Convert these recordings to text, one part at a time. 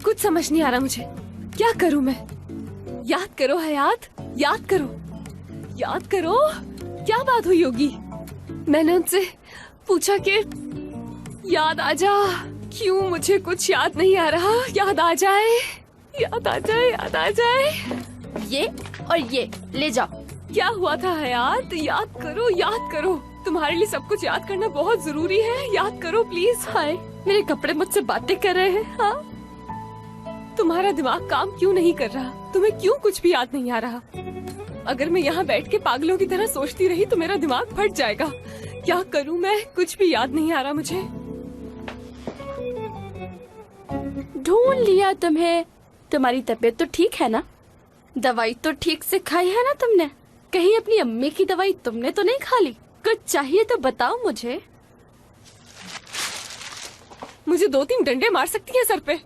कुछ समझ नहीं आ रहा मुझे, क्या करूं मैं? याद करो हयात, याद करो, याद करो, क्या बात हुई होगी? मैंने उनसे पूछा कि याद आ जा, क्यों मुझे कुछ याद नहीं आ रहा? याद आ जाए, याद आ जाए, याद आ जाए। ये और ये ले जाओ। क्या हुआ था हयात? याद करो, याद करो। तुम्हारे लिए सब कुछ याद करना बहुत जरूरी है, याद करो प्लीज। हाय, मेरे कपड़े मुझसे बातें कर रहे हैं। हाँ, तुम्हारा दिमाग काम क्यों नहीं कर रहा? तुम्हें क्यों कुछ भी याद नहीं आ रहा? अगर मैं यहाँ बैठ के पागलों की तरह सोचती रही तो मेरा दिमाग फट जाएगा। क्या करूँ मैं? कुछ भी याद नहीं आ रहा मुझे। ढूंढ लिया तुम्हें। तुम्हारी तबीयत तो ठीक है ना? दवाई तो ठीक से खाई है ना तुमने? कहीं अपनी अम्मी की दवाई तुमने तो नहीं खा ली? कुछ चाहिए तो बताओ मुझे। मुझे 2-3 डंडे मार सकती है सर पे।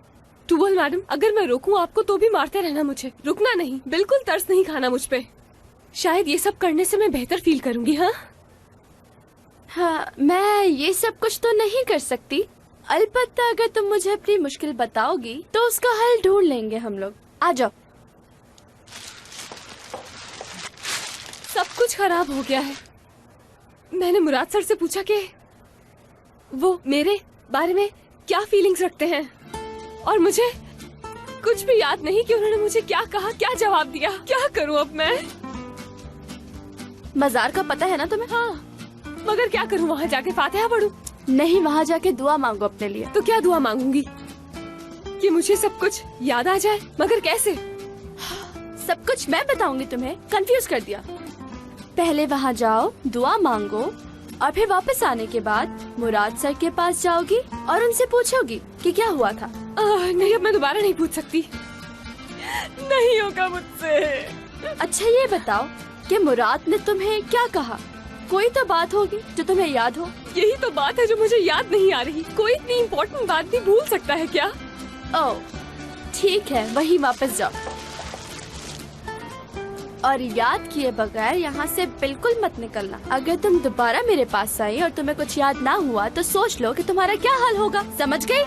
टूबल मैडम, अगर मैं रोकूं आपको तो भी मारते रहना मुझे, रुकना नहीं, बिल्कुल तरस नहीं खाना मुझ पे। शायद ये सब करने से मैं बेहतर फील करूंगी। हाँ हाँ, मैं ये सब कुछ तो नहीं कर सकती, अलबत्ता अगर तुम मुझे अपनी मुश्किल बताओगी तो उसका हल ढूंढ लेंगे हम लोग। आ जाओ। सब कुछ खराब हो गया है। मैंने मुराद सर से पूछा कि वो मेरे बारे में क्या फीलिंग्स रखते हैं, और मुझे कुछ भी याद नहीं कि उन्होंने मुझे क्या कहा, क्या जवाब दिया। क्या करूं अब मैं? मजार का पता है ना तुम्हें? हाँ, मगर क्या करूं? वहाँ जाके फातिहा पढ़ूं? नहीं, वहाँ जाके दुआ मांगो अपने लिए। तो क्या दुआ मांगूंगी? कि मुझे सब कुछ याद आ जाए, मगर कैसे? सब कुछ मैं बताऊंगी तुम्हें? कंफ्यूज कर दिया। पहले वहाँ जाओ, दुआ मांगो, और फिर वापस आने के बाद मुराद सर के पास जाओगी और उनसे पूछोगी कि क्या हुआ था। नहीं, अब मैं दोबारा नहीं पूछ सकती, नहीं होगा मुझसे। अच्छा ये बताओ कि मुराद ने तुम्हें क्या कहा? कोई तो बात होगी जो तुम्हें याद हो। यही तो बात है जो मुझे याद नहीं आ रही। कोई इतनी इम्पोर्टेंट बात भी भूल सकता है क्या? ओह ठीक है, वही वापस जाओ और याद किए बगैर यहाँ से बिल्कुल मत निकलना। अगर तुम दोबारा मेरे पास आई और तुम्हें कुछ याद ना हुआ तो सोच लो कि तुम्हारा क्या हाल होगा। समझ गई?